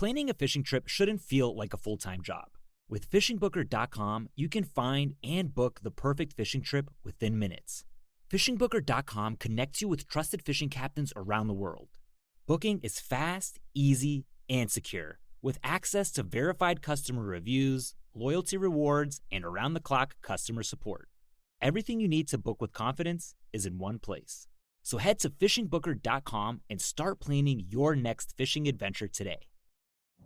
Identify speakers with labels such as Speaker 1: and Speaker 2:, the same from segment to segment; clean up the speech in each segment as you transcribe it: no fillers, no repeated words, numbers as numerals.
Speaker 1: Planning a fishing trip shouldn't feel like a full-time job. With FishingBooker.com, you can find and book the perfect fishing trip within minutes. FishingBooker.com connects you with trusted fishing captains around the world. Booking is fast, easy, and secure, with access to verified customer reviews, loyalty rewards, and around-the-clock customer support. Everything you need to book with confidence is in one place. So head to FishingBooker.com and start planning your next fishing adventure today.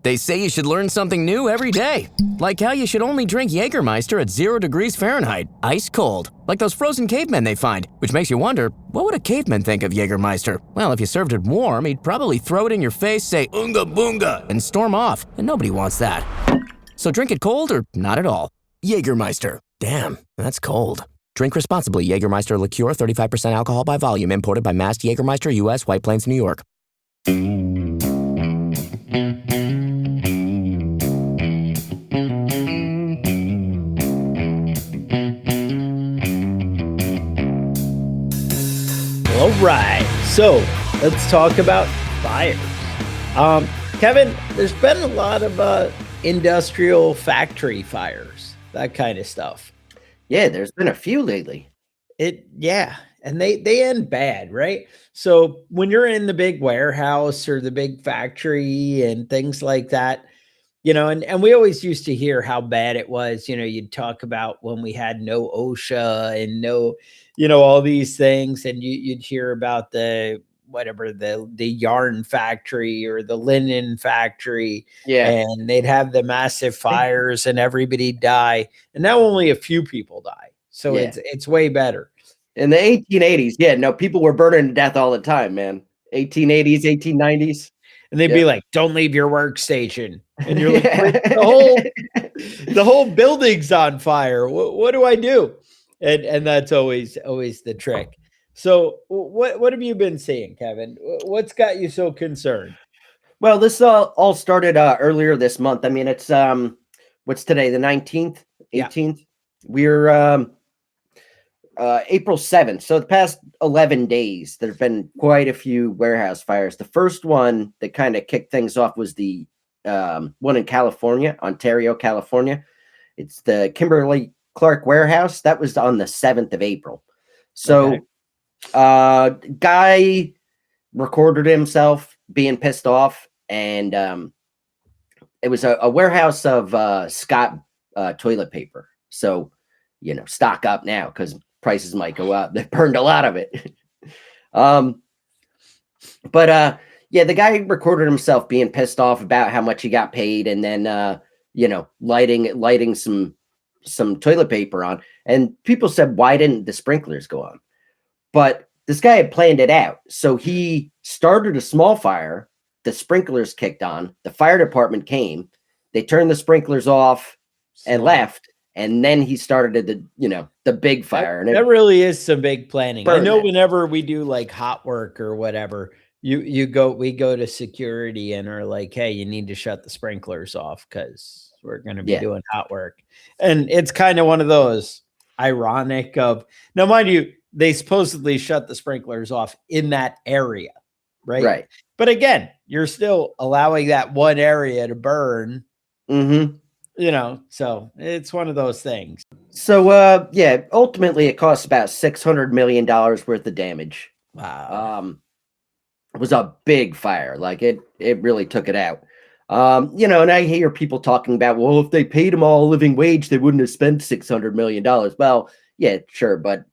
Speaker 2: They say you should learn something new every day. Like how you should only drink Jägermeister at 0 degrees Fahrenheit, ice cold. Like those frozen cavemen they find, which makes you wonder, what would a caveman think of Jägermeister? Well, if you served it warm, he'd probably throw it in your face, say, "Unga boonga," and storm off. And nobody wants that. So drink it cold or not at all. Jägermeister. Damn, that's cold. Drink responsibly. Jägermeister liqueur, 35% alcohol by volume, imported by Mast Jägermeister, U.S., White Plains, New York.
Speaker 3: All right, so let's talk about fires. Kevin, there's been a lot of industrial factory fires, that kind of stuff.
Speaker 4: Yeah, there's been a few lately.
Speaker 3: And they end bad, right? So when you're in the big warehouse or the big factory and things like that, and we always used to hear how bad it was. You'd talk about when we had no OSHA and no, all these things, and you'd hear about the yarn factory or the linen factory.
Speaker 4: Yeah.
Speaker 3: And they'd have the massive fires and everybody die. And now only a few people die. So it's way better.
Speaker 4: In the 1880s, people were burning to death all the time, man. 1880s, 1890s.
Speaker 3: And they'd be like, "Don't leave your workstation." And you're like, the whole building's on fire. What do I do? And that's always the trick. So what have you been seeing, Kevin? What's got you so concerned?
Speaker 4: Well, this all started earlier this month. I mean, it's what's today, the 19th, 18th? Yeah. We're April 7th. So the past 11 days, there have been quite a few warehouse fires. The first one that kind of kicked things off was the one in California, Ontario, California. It's the Kimberly-Clark warehouse. That was on the 7th of April. So guy recorded himself being pissed off, and it was a warehouse of Scott toilet paper. So, stock up now because prices might go up. They burned a lot of it. But the guy recorded himself being pissed off about how much he got paid, and then lighting some toilet paper on. And people said, why didn't the sprinklers go on? But this guy had planned it out. So he started a small fire. The sprinklers kicked on. The fire department came. They turned the sprinklers off and left. And then he started the big fire.
Speaker 3: That really is some big planning. I know whenever we do like hot work or whatever, we go to security and are like, "Hey, you need to shut the sprinklers off because we're going to be doing hot work." And it's kind of one of those ironic of, now mind you, they supposedly shut the sprinklers off in that area, right?
Speaker 4: Right.
Speaker 3: But again, you're still allowing that one area to burn.
Speaker 4: Mm-hmm.
Speaker 3: So it's one of those things.
Speaker 4: So, ultimately it costs about $600 million worth of damage.
Speaker 3: Wow.
Speaker 4: It was a big fire. Like it really took it out. And I hear people talking about, well, if they paid them all a living wage, they wouldn't have spent $600 million. Well, yeah, sure. But,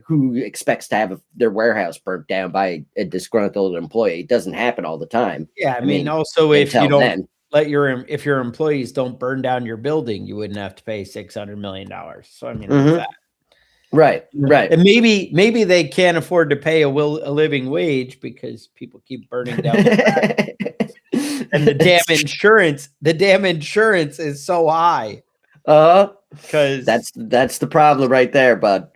Speaker 4: who expects to have their warehouse burnt down by a disgruntled employee? It doesn't happen all the time.
Speaker 3: Yeah. I mean also if you don't if your employees don't burn down your building, you wouldn't have to pay $600 million. So, I mean, that.
Speaker 4: Right.
Speaker 3: And maybe they can't afford to pay a living wage because people keep burning down. And the damn insurance is so high. Because
Speaker 4: that's the problem right there, bud.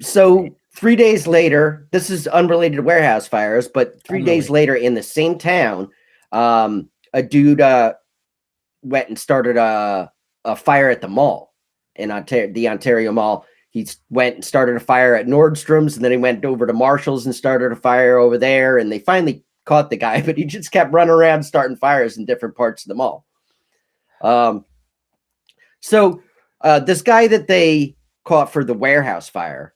Speaker 4: So 3 days later, this is unrelated to warehouse fires, but 3 days later in the same town, a dude went and started a fire at the mall in the Ontario Mall. He went and started a fire at Nordstrom's, and then he went over to Marshall's and started a fire over there. And they finally caught the guy, but he just kept running around starting fires in different parts of the mall. So this guy that they caught for the warehouse fire,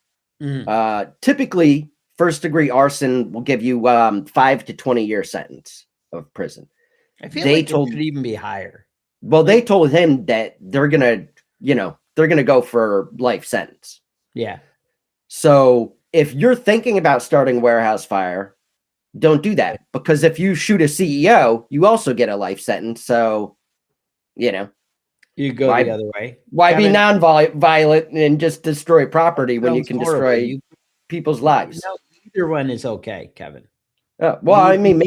Speaker 4: typically first-degree arson will give you 5 to 20-year sentence of prison.
Speaker 3: I feel like it should even be higher.
Speaker 4: Well, they told him that they're gonna go for life sentence.
Speaker 3: Yeah.
Speaker 4: So if you're thinking about starting a warehouse fire, don't do that, because if you shoot a CEO, you also get a life sentence. So, you
Speaker 3: go the other way.
Speaker 4: Why be non-violent and just destroy property when you can destroy people's lives?
Speaker 3: No, either one is okay, Kevin.
Speaker 4: Well, I mean,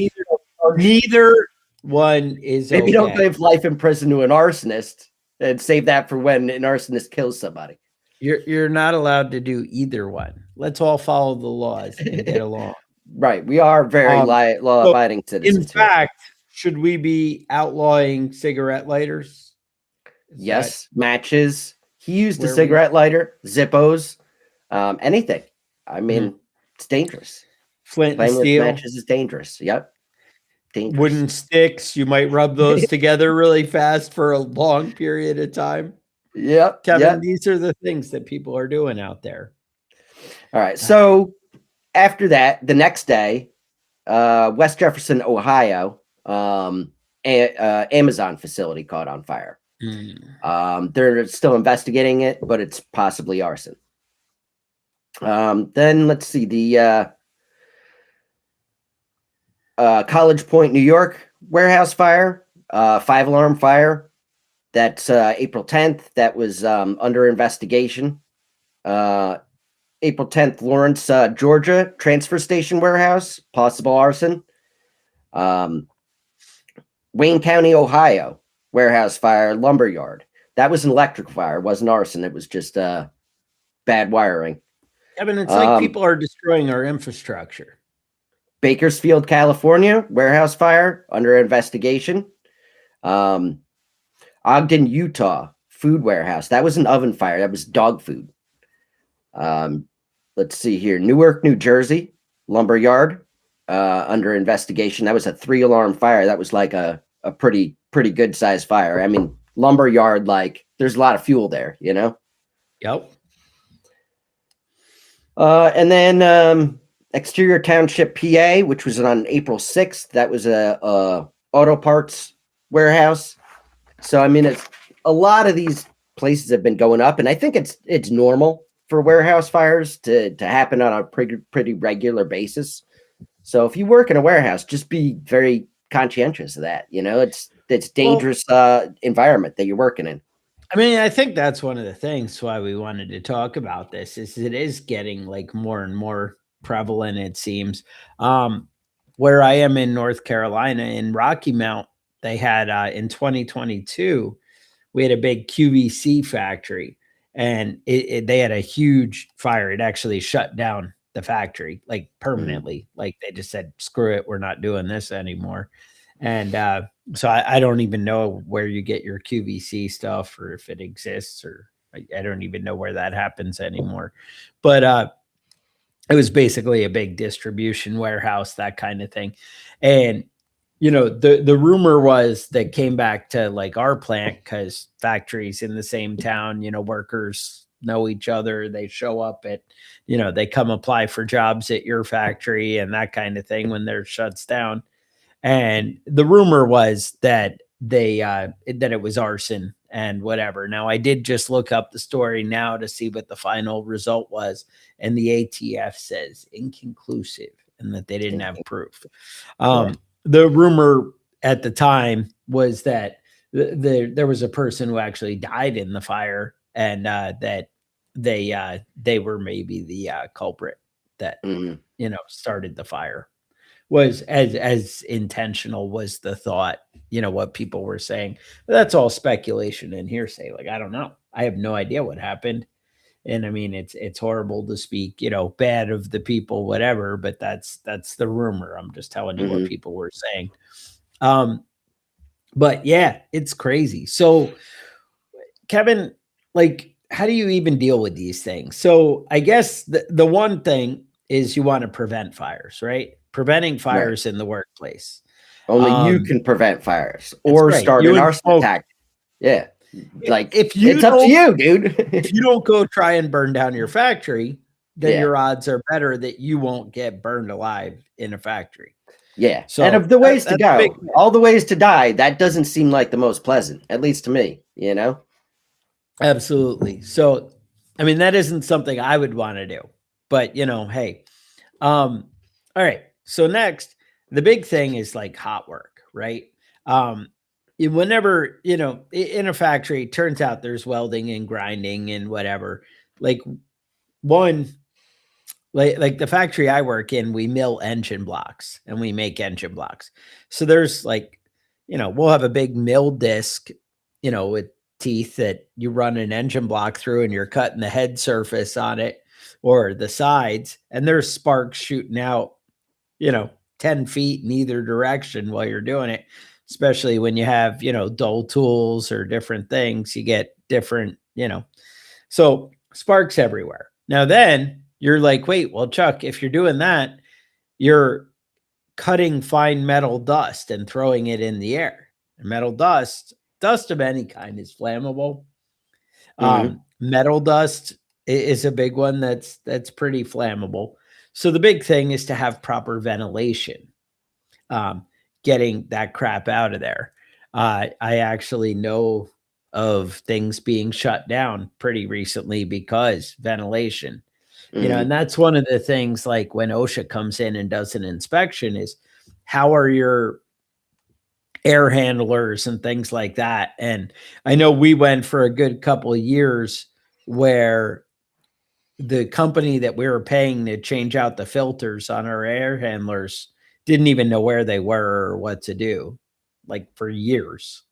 Speaker 3: neither one is
Speaker 4: maybe
Speaker 3: okay.
Speaker 4: Don't give life in prison to an arsonist and save that for when an arsonist kills somebody.
Speaker 3: You're not allowed to do either one. Let's all follow the laws and get along.
Speaker 4: Right. We are very law-abiding citizens.
Speaker 3: In fact, should we be outlawing cigarette lighters?
Speaker 4: Yes. Matches. He used a cigarette lighter, Zippos, anything. I mean, it's dangerous.
Speaker 3: Flint and steel.
Speaker 4: Matches is dangerous. Yep. Dangerous.
Speaker 3: Wooden sticks. You might rub those together really fast for a long period of time.
Speaker 4: Yep.
Speaker 3: Kevin, these are the things that people are doing out there.
Speaker 4: All right. So after that, the next day, West Jefferson, Ohio, Amazon facility caught on fire. They're still investigating it, but it's possibly arson. Then let's see, the College Point, New York warehouse fire, 5-alarm fire. That's April 10th. That was under investigation. April 10th, Lawrence, Georgia, transfer station warehouse, possible arson. Wayne County, Ohio, warehouse fire, lumber yard. That was an electric fire. It wasn't arson. It was just bad wiring.
Speaker 3: Kevin, it's like people are destroying our infrastructure.
Speaker 4: Bakersfield, California, warehouse fire, under investigation. Ogden, Utah, food warehouse. That was an oven fire. That was dog food. Let's see here. Newark, New Jersey, lumber yard, under investigation. That was a 3-alarm fire. That was like a pretty good sized fire. I mean, lumber yard, like there's a lot of fuel there,
Speaker 3: Yep.
Speaker 4: And then Exterior Township, PA, which was on April 6th. That was a auto parts warehouse. So, I mean, it's a lot of these places have been going up, and I think it's normal for warehouse fires to happen on a pretty regular basis. So if you work in a warehouse, just be very conscientious of that. It's dangerous environment that you're working in.
Speaker 3: I mean, I think that's one of the things why we wanted to talk about this is it is getting like more and more prevalent, it seems. Where I am in North Carolina, in Rocky Mount, they had in 2022, we had a big QVC factory, and they had a huge fire. It actually shut down the factory like permanently. Like they just said, screw it, we're not doing this anymore. And so I don't even know where you get your QVC stuff or if it exists, or I don't even know where that happens anymore. But it was basically a big distribution warehouse, that kind of thing. And the rumor was that came back to like our plant, because factories in the same town, workers know each other. They show up at, they come apply for jobs at your factory and that kind of thing when theirs shuts down. And the rumor was that that it was arson and whatever. Now, I did just look up the story now to see what the final result was, and the ATF says inconclusive and that they didn't have proof. The rumor at the time was that there was a person who actually died in the fire, and that they were maybe the culprit that started the fire. Was as intentional was the thought, what people were saying. But that's all speculation and hearsay. Like, I don't know. I have no idea what happened. And I mean, it's horrible to speak, bad of the people, whatever, but that's the rumor. I'm just telling you what people were saying. But yeah, it's crazy. So Kevin, like, how do you even deal with these things? So I guess the one thing is you want to prevent fires, right? preventing fires in the workplace.
Speaker 4: Only you can prevent fires or
Speaker 3: right.
Speaker 4: start an arson attack. Yeah. Like
Speaker 3: if you
Speaker 4: it's up to you, dude.
Speaker 3: If you don't go try and burn down your factory, then your odds are better that you won't get burned alive in a factory.
Speaker 4: Yeah. So and of the ways to go, all the ways to die, that doesn't seem like the most pleasant, at least to me, you know?
Speaker 3: Absolutely. So, I mean, that isn't something I would want to do, but you know, hey, all right. So next, the big thing is like hot work, right? Whenever, you know, in a factory, it turns out there's welding and grinding and whatever. Like like the factory I work in, we mill engine blocks and we make engine blocks. So there's like, you know, we'll have a big mill disc, you know, with teeth that you run an engine block through and you're cutting the head surface on it or the sides, and there's sparks shooting out, you know, 10 feet in either direction while you're doing it. Especially when you have, you know, dull tools or different things, you get different, you know, so sparks everywhere. Now then you're like, wait, well, Chuck, if you're doing that, you're cutting fine metal dust and throwing it in the air. And metal dust of any kind is flammable. Metal dust is a big one that's pretty flammable. So the big thing is to have proper ventilation. Getting that crap out of there. I actually know of things being shut down pretty recently because ventilation, you know, and that's one of the things like when OSHA comes in and does an inspection is how are your air handlers and things like that. And I know we went for a good couple of years where the company that we were paying to change out the filters on our air handlers didn't even know where they were or what to do, like for years.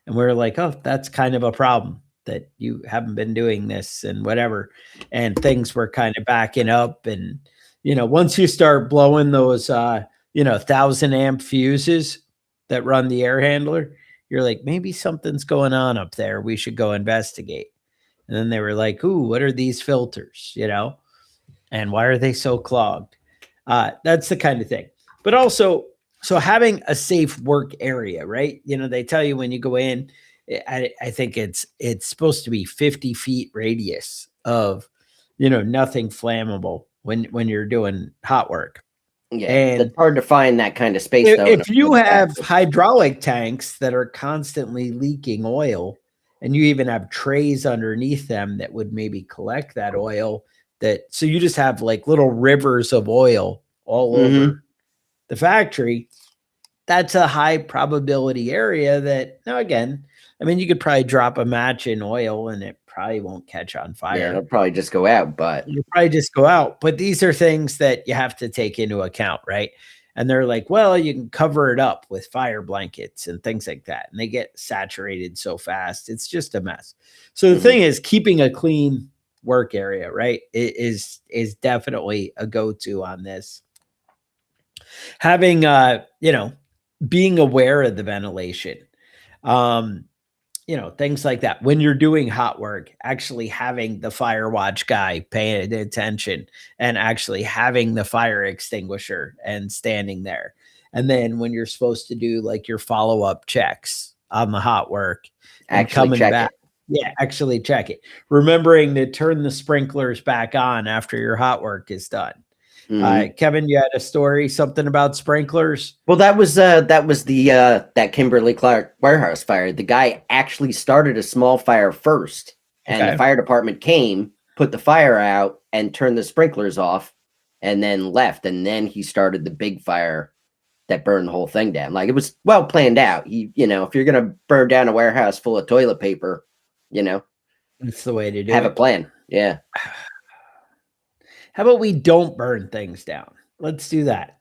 Speaker 3: And we were like, oh, that's kind of a problem that you haven't been doing this and whatever. And things were kind of backing up. And, you know, once you start blowing those, 1,000 amp fuses that run the air handler, you're like, maybe something's going on up there. We should go investigate. And then they were like, ooh, what are these filters, you know? And why are they so clogged? That's the kind of thing. But also, so having a safe work area, right? You know, they tell you when you go in, I think it's supposed to be 50 feet radius of, you know, nothing flammable when you're doing hot work.
Speaker 4: Yeah, and it's hard to find that kind of space. Though,
Speaker 3: if you have hydraulic tanks that are constantly leaking oil, and you even have trays underneath them that would maybe collect that oil, so you just have like little rivers of oil all over the factory, that's a high probability area that, now again, I mean, you could probably drop a match in oil and it probably won't catch on fire.
Speaker 4: Yeah, it'll probably just go out, but
Speaker 3: these are things that you have to take into account, right? And they're like, well, you can cover it up with fire blankets and things like that. And they get saturated so fast. It's just a mess. So the thing is, keeping a clean work area, right, is definitely a go-to on this. Having, being aware of the ventilation, things like that. When you're doing hot work, actually having the fire watch guy paying attention and actually having the fire extinguisher and standing there. And then when you're supposed to do like your follow-up checks on the hot work and coming back. Yeah, actually check it. Remembering to turn the sprinklers back on after your hot work is done. Kevin, you had a story, something about sprinklers?
Speaker 4: Well, that was that Kimberly-Clark warehouse fire. The guy actually started a small fire first, and the fire department came, put the fire out, and turned the sprinklers off, and then left. And then he started the big fire that burned the whole thing down. Like, it was well planned out. If you're gonna burn down a warehouse full of toilet paper,
Speaker 3: it's the way to do it.
Speaker 4: Have a plan. Yeah.
Speaker 3: How about we don't burn things down? Let's do that.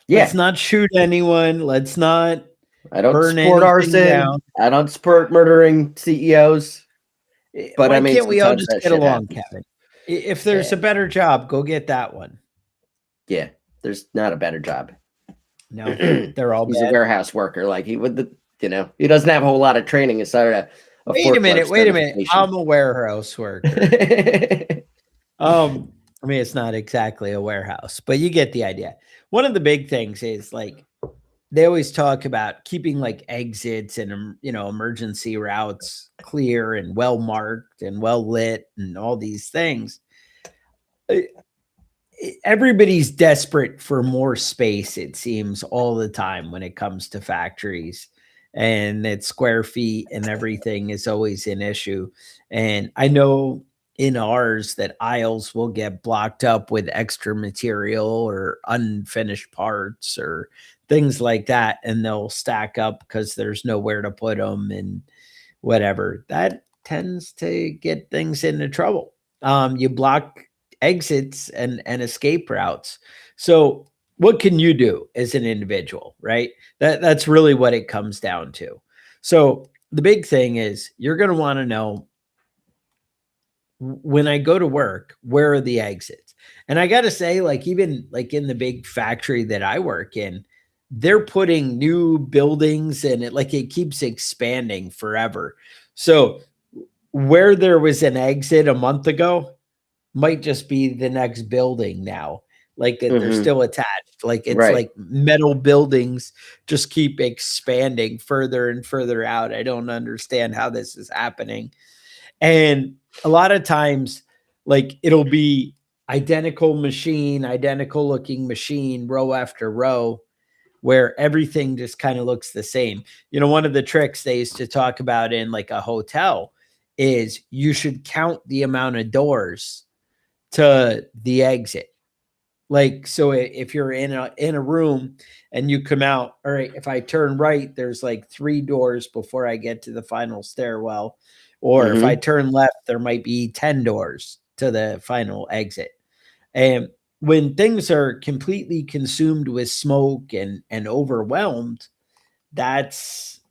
Speaker 4: Yeah.
Speaker 3: Let's not shoot anyone. Let's not.
Speaker 4: I don't support arson. Down. I don't support murdering CEOs. But
Speaker 3: why can't we all just get along, Kevin? If there's a better job, go get that one.
Speaker 4: Yeah, there's not a better job.
Speaker 3: No, they're all.
Speaker 4: He's a warehouse worker. Like he doesn't have a whole lot of training aside of.
Speaker 3: Wait a minute. I'm a warehouse worker. I mean, it's not exactly a warehouse, but you get the idea. One of the big things is like they always talk about keeping like exits and emergency routes clear and well marked and well lit and all these things. Everybody's desperate for more space, it seems, all the time when it comes to factories, and that square feet and everything is always an issue. And I know in ours that aisles will get blocked up with extra material or unfinished parts or things like that, and they'll stack up because there's nowhere to put them and whatever. That tends to get things into trouble. You block exits and escape routes. So what can you do as an individual, right? That's really what it comes down to. So the big thing is you're going to want to know, when I go to work, where are the exits? And I got to say, like, even like in the big factory that I work in, they're putting new buildings and it keeps expanding forever. So where there was an exit a month ago might just be the next building now. Like they're still attached. Like it's like metal buildings just keep expanding further and further out. I don't understand how this is happening. And a lot of times, like it'll be identical looking machine, row after row, where everything just kind of looks the same. One of the tricks they used to talk about in like a hotel is you should count the amount of doors to the exit. Like, so if you're in a room and you come out, all right, if I turn right, there's like 3 doors before I get to the final stairwell. Or if I turn left, there might be 10 doors to the final exit. And when things are completely consumed with smoke and overwhelmed, that's,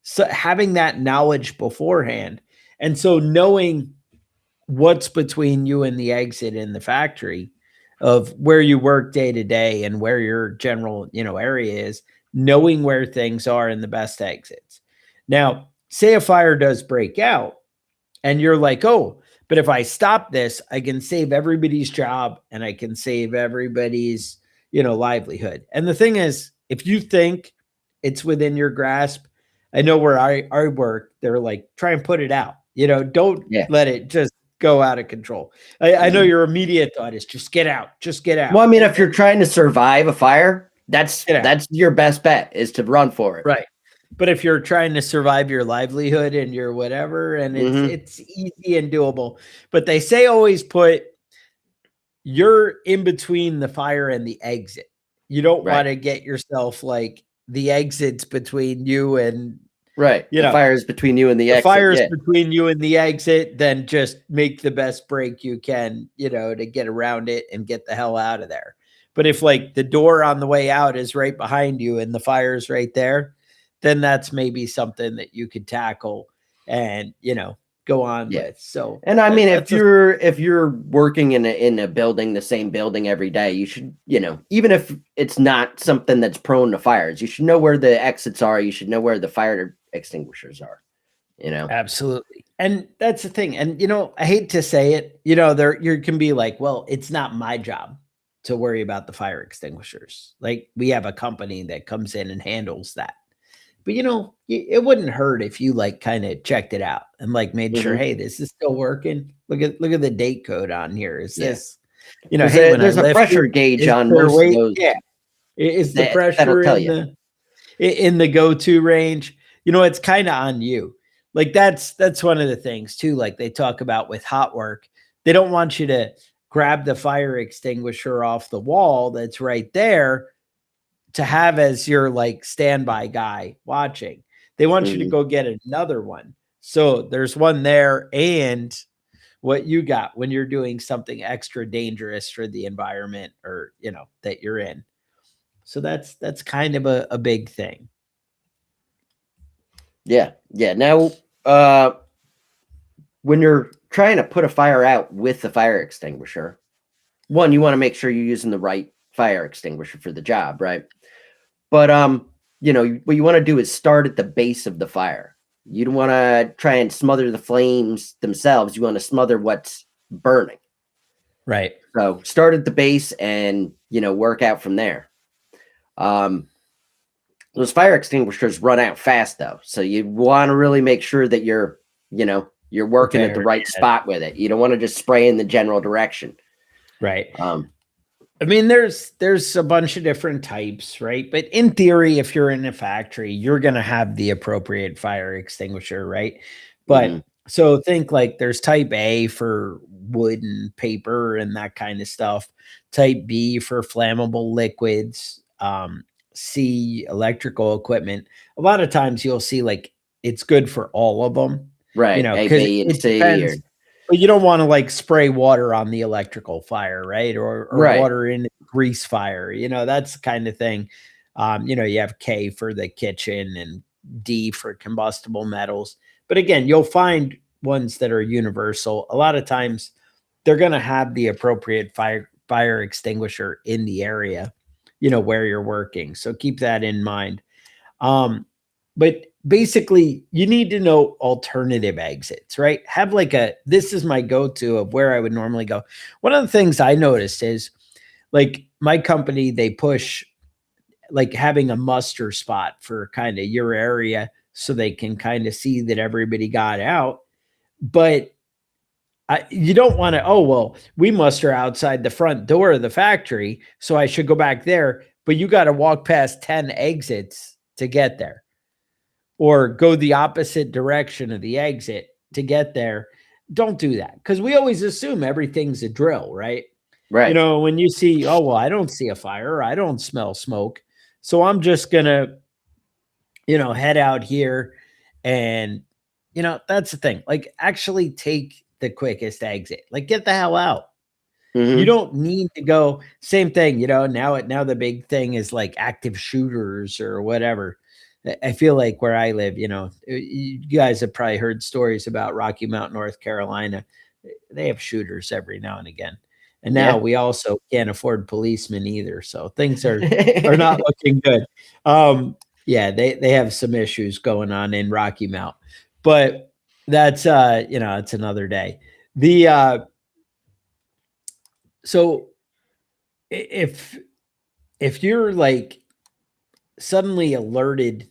Speaker 3: so having that knowledge beforehand. And so knowing what's between you and the exit in the factory of where you work day to day and where your general, area is, knowing where things are and the best exits. Now, say a fire does break out and you're like, oh, but if I stop this, I can save everybody's job and I can save everybody's, livelihood. And the thing is, if you think it's within your grasp, I know where I work, they're like, try and put it out, don't let it just go out of control. I know your immediate thought is just get out.
Speaker 4: Well, I mean, if you're trying to survive a fire, that's your best bet is to run for it.
Speaker 3: Right. But if you're trying to survive your livelihood and your whatever, and it's easy and doable, but they say always you're in between the fire and the exit. You don't want to get yourself like the exits between you and
Speaker 4: the fire's between you and the exit.
Speaker 3: Fire's between you and the exit, then just make the best break you can, to get around it and get the hell out of there. But if like the door on the way out is right behind you and the fire's right there, then that's maybe something that you could tackle and, go on with. So,
Speaker 4: and I mean, if you're working in a building, the same building every day, you should, even if it's not something that's prone to fires, you should know where the exits are. You should know where the fire extinguishers are,
Speaker 3: Absolutely. And that's the thing. And, I hate to say it, you can be like, well, it's not my job to worry about the fire extinguishers. Like we have a company that comes in and handles that. But it wouldn't hurt if you like kind of checked it out and like made sure, hey, this is still working. Look at the date code on here. Is this,
Speaker 4: hey, there's a pressure gauge on most of those.
Speaker 3: Yeah, is the pressure in the go-to range? It's kind of on you. Like that's one of the things too. Like they talk about with hot work, they don't want you to grab the fire extinguisher off the wall that's right there to have as your like standby guy watching. They want you to go get another one. So there's one there and what you got when you're doing something extra dangerous for the environment or, that you're in. So that's kind of a big thing.
Speaker 4: Yeah. Yeah. Now, when you're trying to put a fire out with the fire extinguisher, one, you want to make sure you're using the right fire extinguisher for the job, right? But, what you want to do is start at the base of the fire. You don't want to try and smother the flames themselves. You want to smother what's burning.
Speaker 3: Right.
Speaker 4: So start at the base and, work out from there. Those fire extinguishers run out fast though. So you want to really make sure that you're working at the right spot with it. You don't want to just spray in the general direction.
Speaker 3: Right. I mean, there's a bunch of different types, right? But in theory, if you're in a factory, you're going to have the appropriate fire extinguisher, right? But so think like there's type A for wood and paper and that kind of stuff, type B for flammable liquids, C, electrical equipment. A lot of times you'll see like it's good for all of them,
Speaker 4: right?
Speaker 3: A,
Speaker 4: B, and C.
Speaker 3: But you don't want to like spray water on the electrical fire, right? Or water in grease fire. That's the kind of thing. You have K for the kitchen and D for combustible metals. But again, you'll find ones that are universal. A lot of times they're going to have the appropriate fire extinguisher in the area, where you're working. So keep that in mind. But basically you need to know alternative exits, right? Have like this is my go-to of where I would normally go. One of the things I noticed is like my company, they push like having a muster spot for kind of your area so they can kind of see that everybody got out. But you don't want to, we muster outside the front door of the factory, so I should go back there. But you got to walk past 10 exits to get there. Or go the opposite direction of the exit to get there. Don't do that. Because we always assume everything's a drill, right?
Speaker 4: Right.
Speaker 3: When you see, I don't see a fire. I don't smell smoke. So I'm just going to, head out here. And, that's the thing. Like actually take the quickest exit. Like get the hell out. You don't need to go. Same thing, now the big thing is like active shooters or whatever. I feel like where I live, you guys have probably heard stories about Rocky Mount, North Carolina. They have shooters every now and again. And now we also can't afford policemen either. So things are not looking good. They have some issues going on in Rocky Mount, but that's, it's another day. So if you're like suddenly alerted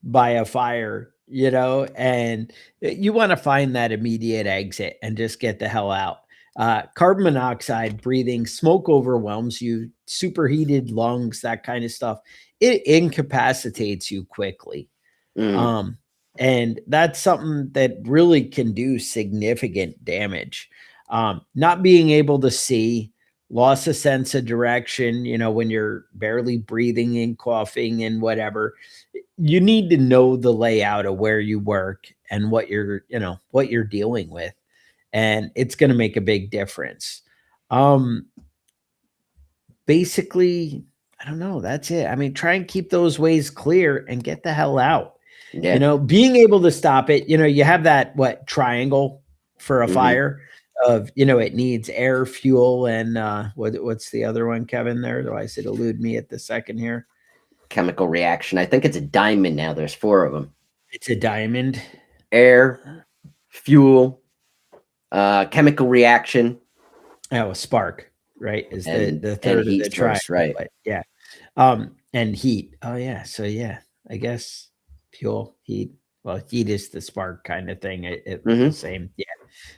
Speaker 3: by a fire, and you want to find that immediate exit and just get the hell out. Carbon monoxide breathing, smoke overwhelms you, superheated lungs, that kind of stuff. It incapacitates you quickly. And that's something that really can do significant damage. Not being able to see, loss of sense of direction, when you're barely breathing and coughing and whatever. You need to know the layout of where you work and what you're dealing with. And it's going to make a big difference. Basically, I don't know. That's it. I mean, try and keep those ways clear and get the hell out. Yeah. Being able to stop it, you have that triangle for a fire of, it needs air, fuel, and what's the other one, Kevin, there? Otherwise it elude me at the second here.
Speaker 4: Chemical reaction. I think it's a diamond now. There's 4 of them.
Speaker 3: It's a diamond.
Speaker 4: Air, fuel, chemical reaction.
Speaker 3: Oh, spark, right? Is the third of the triangle,
Speaker 4: right?
Speaker 3: But yeah. And heat. Oh yeah. So yeah, I guess fuel, heat. Well, heat is the spark kind of thing. The same. Yeah.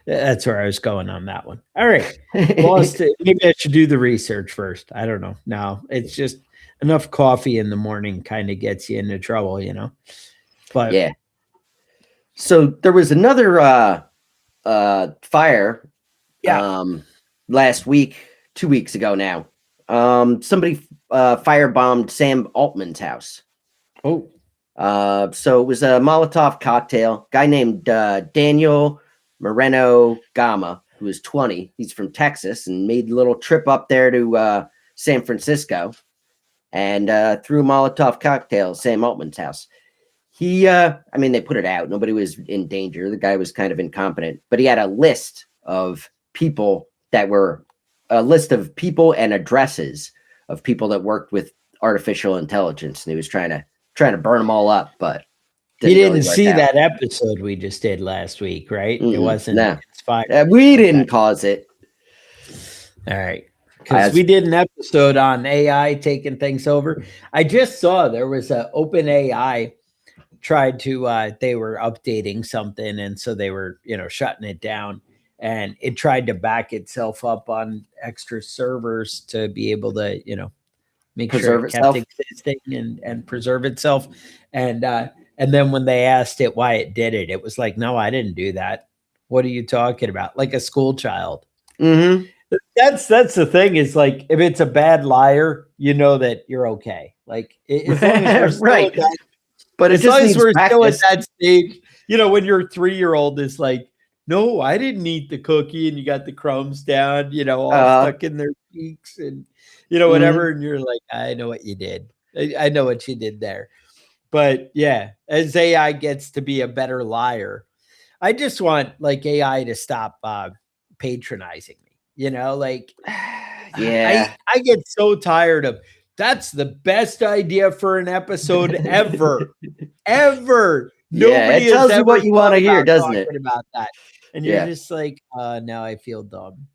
Speaker 3: That's where I was going on that one. All right. Maybe I should do the research first. I don't know. No, it's just enough coffee in the morning kind of gets you into trouble, But
Speaker 4: yeah. So there was another fire last week, 2 weeks ago now. Somebody firebombed Sam Altman's house.
Speaker 3: Oh.
Speaker 4: So it was a Molotov cocktail. Guy named Daniel Moreno Gama, who is 20. He's from Texas and made a little trip up there to San Francisco and threw a Molotov cocktail at Sam Altman's house. They put it out. Nobody was in danger. The guy was kind of incompetent, but he had a list of people and addresses of people that workked with artificial intelligence. And he was trying to burn them all up, but
Speaker 3: he didn't see that episode we just did last week, right? It wasn't.
Speaker 4: No. We didn't cause it.
Speaker 3: All right. Because we did an episode on AI taking things over. I just saw there was a open AI tried to they were updating something, and so they were, shutting it down, and it tried to back itself up on extra servers to be able to, make sure it kept existing and preserve itself. And then when they asked it why it did it, it was like, no, I didn't do that. What are you talking about? Like a school child.
Speaker 4: Mm-hmm.
Speaker 3: That's the thing, is like, if it's a bad liar, you know that you're okay. Like, as long as we're
Speaker 4: right.
Speaker 3: that,
Speaker 4: but
Speaker 3: as long as we're still at that stage, when your 3-year-old is like, no, I didn't eat the cookie, and you got the crumbs down, all stuck in their cheeks, and whatever, and you're like, I know what you did. I know what you did there. But yeah, as AI gets to be a better liar, I just want like AI to stop patronizing me. Like,
Speaker 4: yeah,
Speaker 3: I get so tired of, that's the best idea for an episode ever. Nobody
Speaker 4: it tells you what you want to hear, doesn't it?
Speaker 3: About that, and you're just like, now I feel dumb.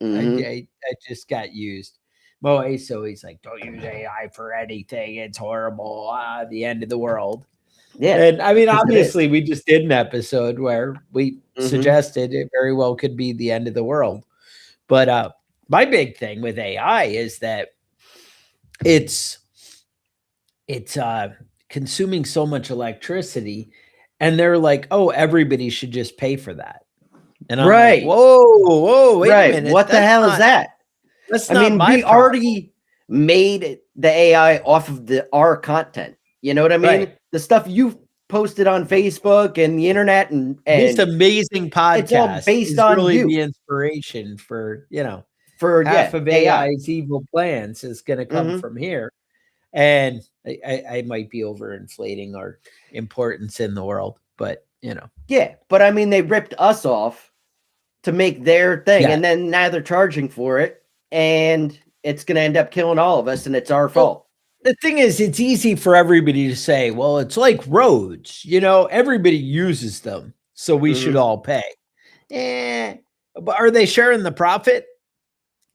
Speaker 3: I just got used. So he's like, don't use AI for anything. It's horrible. The end of the world. Yeah. And I mean, obviously, we just did an episode where we suggested it very well could be the end of the world. But my big thing with AI is that it's consuming so much electricity, and they're like, oh, everybody should just pay for that. And I'm like, whoa, wait a minute.
Speaker 4: What the hell is that?
Speaker 3: That's not my
Speaker 4: we already made the AI off of our content. You know what I mean? Right. The stuff you've posted on Facebook and the internet and this
Speaker 3: amazing podcast,
Speaker 4: it's all based on
Speaker 3: really
Speaker 4: you.
Speaker 3: The inspiration for half of AI's evil plans is going to come from here. And I might be overinflating our importance in the world, but
Speaker 4: yeah. But I mean, they ripped us off to make their thing, and then now they're charging for it, and it's going to end up killing all of us, and it's our fault.
Speaker 3: The thing is, it's easy for everybody to say, well, it's like roads, everybody uses them, so we should all pay. But are they sharing the profit?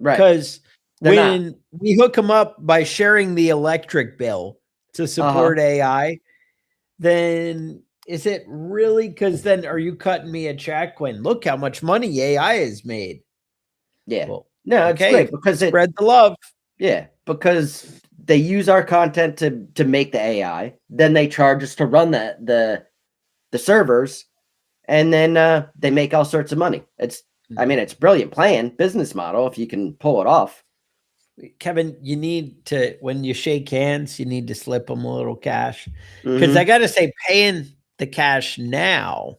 Speaker 4: Right.
Speaker 3: Because when we hook them up by sharing the electric bill to support AI, then is it really? Because then are you cutting me a check when look how much money AI has made?
Speaker 4: Yeah. Well, no, it's great because it
Speaker 3: spread the love.
Speaker 4: Yeah, because they use our content to make the AI, then they charge us to run the servers, and then they make all sorts of money. It's it's a brilliant plan, business model if you can pull it off.
Speaker 3: Kevin, you need to, when you shake hands, you need to slip them a little cash, because I got to say, paying the cash now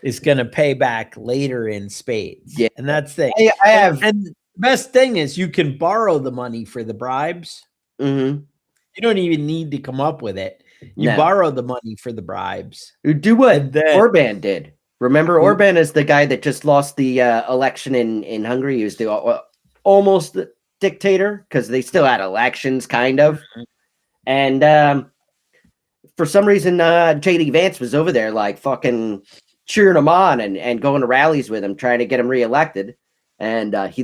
Speaker 3: is going to pay back later in spades. Yeah, and that's the thing.
Speaker 4: I have.
Speaker 3: And the best thing is you can borrow the money for the bribes. You don't even need to come up with it. You borrow the money for the bribes.
Speaker 4: Do what Orban did. Remember, Orban is the guy that just lost the election in Hungary. He was the almost dictator, because they still had elections, kind of. And for some reason, JD Vance was over there, like fucking cheering him on and going to rallies with him, trying to get him reelected. And he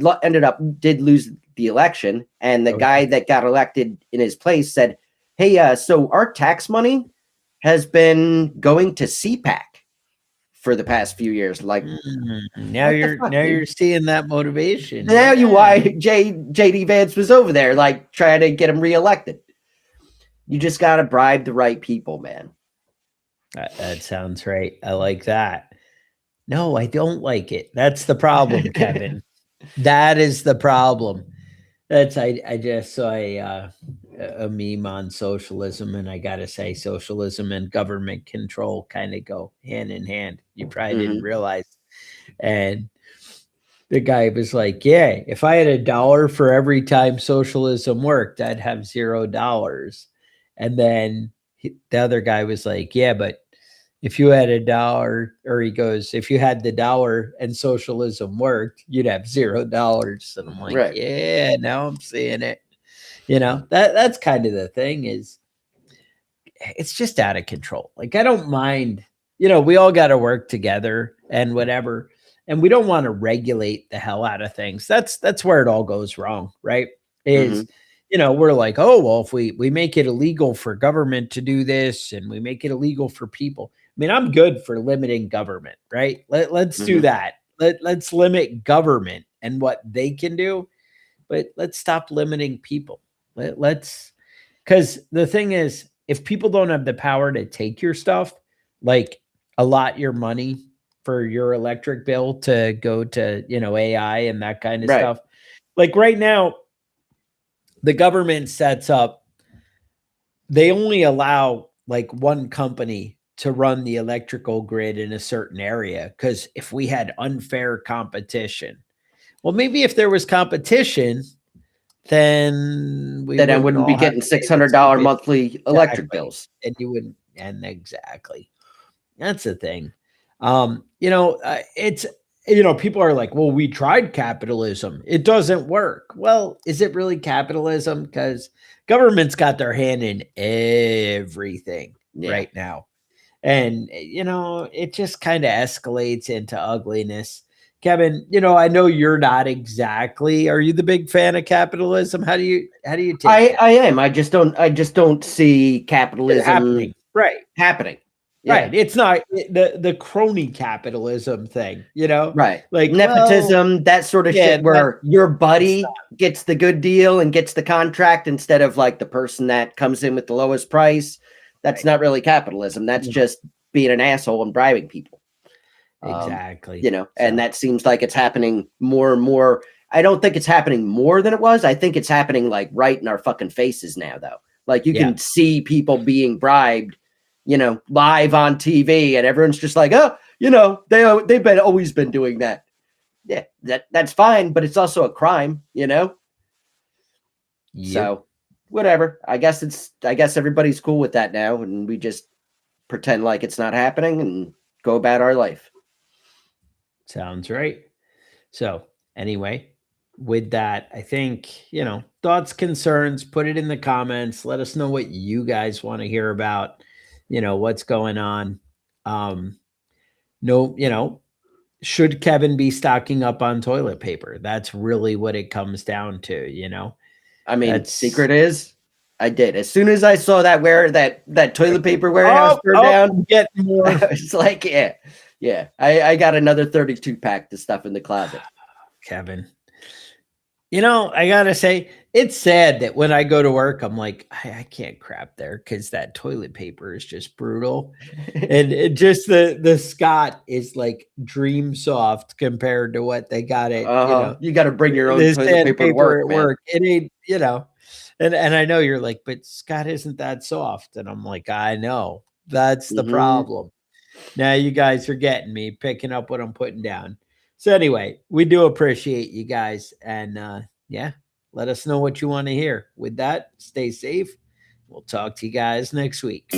Speaker 4: did lose the election. And the guy that got elected in his place said, hey, so our tax money has been going to CPAC for the past few years. Like,
Speaker 3: now you're seeing that motivation.
Speaker 4: Now why JD Vance was over there, like trying to get him reelected. You just got to bribe the right people, man.
Speaker 3: That sounds right. I like that. No, I don't like it. That's the problem, Kevin. That is the problem. I just saw a meme on socialism, and I gotta say, socialism and government control kind of go hand in hand. You probably didn't realize. And the guy was like, yeah, if I had $1 for every time socialism worked, I'd have $0. And then the other guy was like, yeah, but if you had $1, or he goes, if you had the $1 and socialism worked, you'd have $0. And I'm like, yeah, now I'm seeing it. That's kind of the thing, is it's just out of control. Like, I don't mind, we all got to work together and whatever. and we don't want to regulate the hell out of things. That's where it all goes wrong, right? Is we're like, oh, well, if we make it illegal for government to do this and we make it illegal for people. I mean, I'm good for limiting government, right? Let's do that. Let's limit government and what they can do, but let's stop limiting people. Let's, because the thing is, if people don't have the power to take your stuff, like allot your money for your electric bill to go to, AI and that kind of stuff. Like right now, the government sets up, they only allow like one company to run the electrical grid in a certain area. Because if we had unfair competition, well, maybe if there was competition, then
Speaker 4: I wouldn't be getting $600 monthly electric bills.
Speaker 3: And you wouldn't, and exactly. That's the thing. It's, people are like, well, we tried capitalism. It doesn't work. Well, is it really capitalism? Because government's got their hand in everything right now. And, it just kind of escalates into ugliness. Kevin, I know you're not exactly. Are you the big fan of capitalism? How do you take it?
Speaker 4: I am. I just don't see capitalism
Speaker 3: happening.
Speaker 4: Happening.
Speaker 3: Yeah. Right. It's not the crony capitalism thing,
Speaker 4: Right.
Speaker 3: Like
Speaker 4: nepotism, that sort of shit where your buddy gets the good deal and gets the contract instead of like the person that comes in with the lowest price. That's not really capitalism. That's just being an asshole and bribing people.
Speaker 3: Exactly.
Speaker 4: And that seems like it's happening more and more. I don't think it's happening more than it was. I think it's happening like right in our fucking faces now, though. Like you can see people being bribed, live on TV, and everyone's just like, oh, they've always been doing that. Yeah, that's fine, but it's also a crime, So whatever. I guess everybody's cool with that now, and we just pretend like it's not happening and go about our life.
Speaker 3: Sounds right. So anyway, with that, I think, thoughts, concerns, put it in the comments. Let us know what you guys want to hear about, what's going on. Should Kevin be stocking up on toilet paper? That's really what it comes down to,
Speaker 4: I mean, secret is I did. As soon as I saw that toilet paper warehouse burn down,
Speaker 3: get more.
Speaker 4: It's like, yeah. I got another 32 pack to stuff in the closet.
Speaker 3: Kevin, I gotta say, it's sad that when I go to work, I'm like, I can't crap there because that toilet paper is just brutal. And it just the Scott is like dream soft compared to what they got at.
Speaker 4: You got to bring your own toilet paper to work.
Speaker 3: It ain't, and I know you're like, but Scott isn't that soft. And I'm like, I know. That's the problem. Now you guys are getting me, picking up what I'm putting down. So anyway, we do appreciate you guys. And let us know what you want to hear. With that, stay safe. We'll talk to you guys next week.